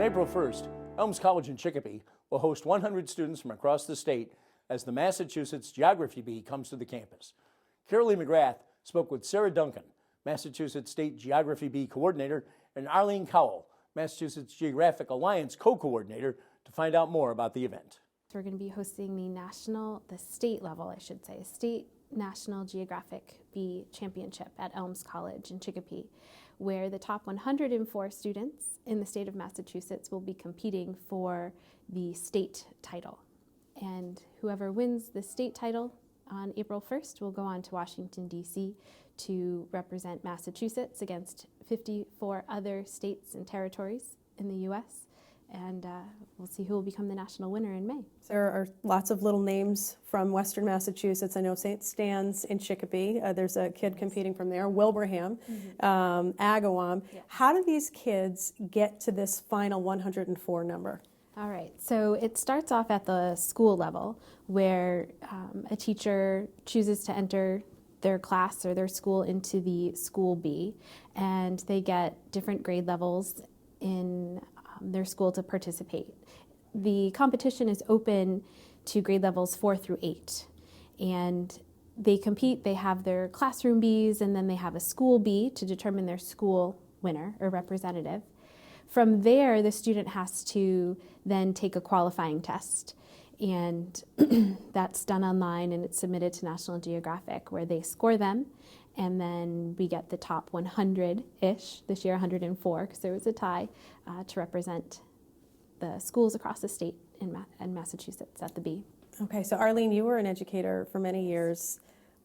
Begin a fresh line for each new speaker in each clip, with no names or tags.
On April 1st, Elms College in Chicopee will host 100 students from across the state as the Massachusetts Geography Bee comes to the campus. Carolee McGrath spoke with Sarah Duncan, Massachusetts State Geography Bee Coordinator, and Arlene Kowal, Massachusetts Geographic Alliance Co-Coordinator, to find out more about the event.
We're going to be hosting the state level, State National Geographic Bee Championship at Elms College in Chicopee, where the top 104 students in the state of Massachusetts will be competing for the state title. And whoever wins the state title on April 1st will go on to Washington, D.C. to represent Massachusetts against 54 other states and territories in the U.S., and we'll see who will become the national winner in May.
There are lots of little names from Western Massachusetts. I know St. Stan's in Chicopee. There's a kid competing from there, Wilbraham, Agawam. Yeah. How do these kids get to this final 104 number?
All right, so it starts off at the school level where a teacher chooses to enter their class or their school into the school bee, and they get different grade levels in their school to participate. The competition is open to grade levels 4 through 8, and they compete. They have their classroom bees, and then they have a school bee to determine their school winner or representative. From there, the student has to then take a qualifying test, and that's done online, and it's submitted to National Geographic, where they score them, and then we get the top 100-ish, this year 104, because there was a tie, to represent the schools across the state in Massachusetts at the Bee.
Okay, so Arlene, you were an educator for many years.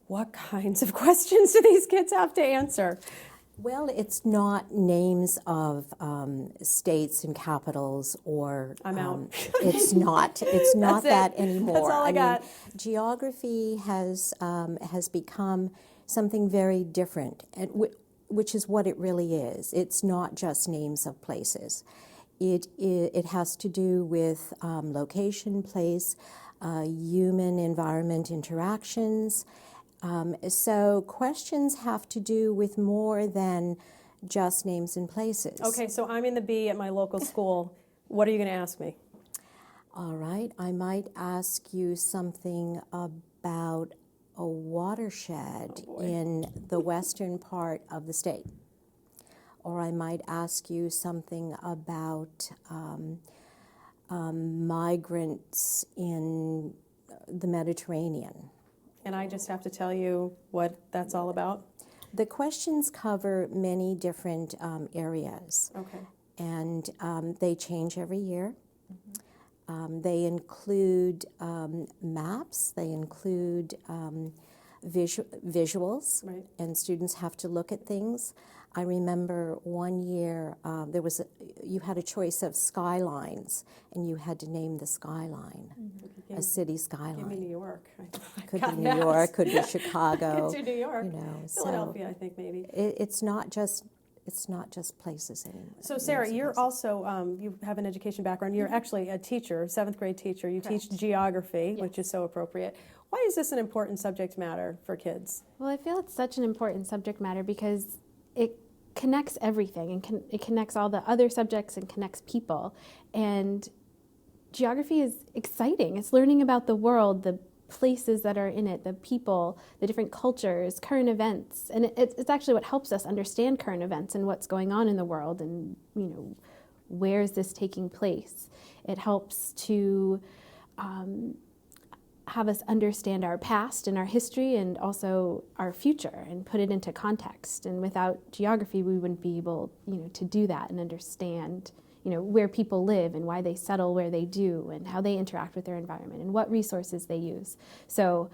What kinds of questions do these kids have to answer?
Well, it's not names of states and capitals, or
I'm out.
It's not that anymore.
That's all I got.
mean, geography has become something very different, and which is what it really is. It's not just names of places. It has to do with location, place, human-environment interactions. So questions have to do with more than just names and places.
Okay, so I'm in the Bee at my local school. What are you going to ask me?
All right, I might ask you something about a watershed in the western part of the state. Or I might ask you something about migrants in the Mediterranean.
And I just have to tell you what that's all about?
The questions cover many different areas.
Okay.
And they change every year. They include maps, they include visuals,
right.
And students have to look at things. I remember one year you had a choice of skylines, and you had to name the skyline, a city skyline.
Give me New York.
Could be New York, could be Chicago.
Could be New York. Philadelphia,
so
I think maybe.
It's not just places anymore.
So Sarah, you're also, you have an education background. You're actually a teacher, 7th grade teacher. You
Correct.
teach geography,
Yes.
which is so appropriate. Why is this an important subject matter for kids?
Well, I feel it's such an important subject matter because it connects everything, and it connects all the other subjects and connects people. And geography is exciting. It's learning about the world, the places that are in it, the people, the different cultures, current events. And it's actually what helps us understand current events and what's going on in the world, and where is this taking place. It helps to have us understand our past and our history, and also our future, and put it into context. And without geography, we wouldn't be able, to do that and understand, where people live and why they settle where they do, and how they interact with their environment and what resources they use. So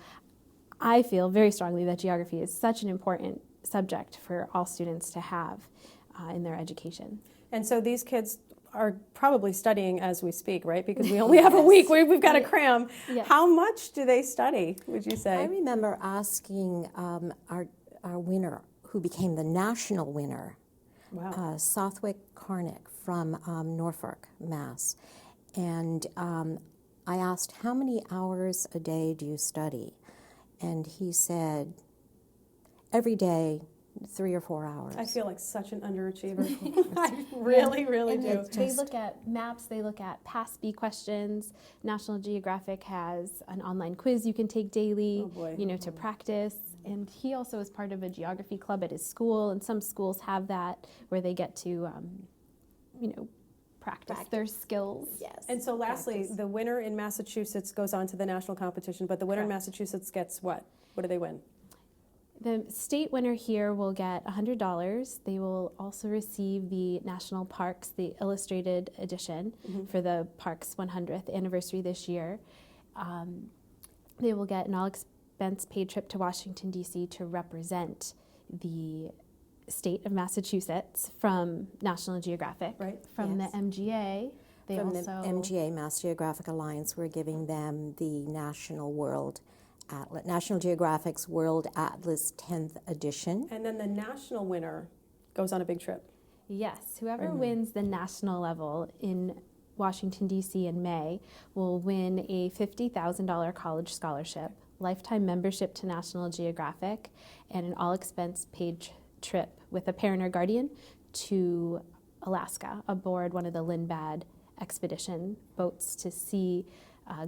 I feel very strongly that geography is such an important subject for all students to have in their education.
And so these kids are probably studying as we speak, right? Because we only have a week. We've got to cram.
Yes.
How much do they study, would you say?
I remember asking our winner, who became the national winner,
Wow.
Southwick Carnick from Norfolk, Mass. And I asked, how many hours a day do you study? And he said, every day, 3 or 4 hours.
I feel like such an underachiever. I really, really do.
And they look at maps, they look at past bee questions. National Geographic has an online quiz you can take daily,
Oh, boy.
to practice. And he also is part of a geography club at his school, and some schools have that where they get to, practice their skills.
Yes.
And so lastly,
Practice.
the winner in Massachusetts goes on to the national competition, but the winner in
Correct.
Massachusetts gets what? What do they win?
The state winner here will get $100. They will also receive the National Parks, the illustrated edition for the Parks 100th anniversary this year. They will get an all-expense paid trip to Washington, D.C. to represent the state of Massachusetts from National Geographic.
Right.
From
Yes.
the MGA, they
From
also...
the MGA, Mass Geographic Alliance, we're giving them the National Geographic's World Atlas 10th edition.
And then the national winner goes on a big trip.
Yes, whoever wins the national level in Washington, D.C. in May will win a $50,000 college scholarship, lifetime membership to National Geographic, and an all-expense paid trip with a parent or guardian to Alaska aboard one of the Lindbad expedition boats to see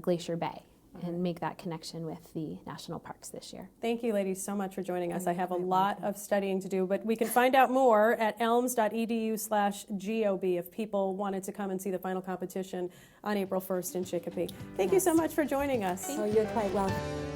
Glacier Bay and make that connection with the national parks this year.
Thank you, ladies, so much for joining us. I have a lot of studying to do, but we can find out more at elms.edu/GOB if people wanted to come and see the final competition on April 1st in Chicopee. Thank you so much for joining us.
So you're quite welcome.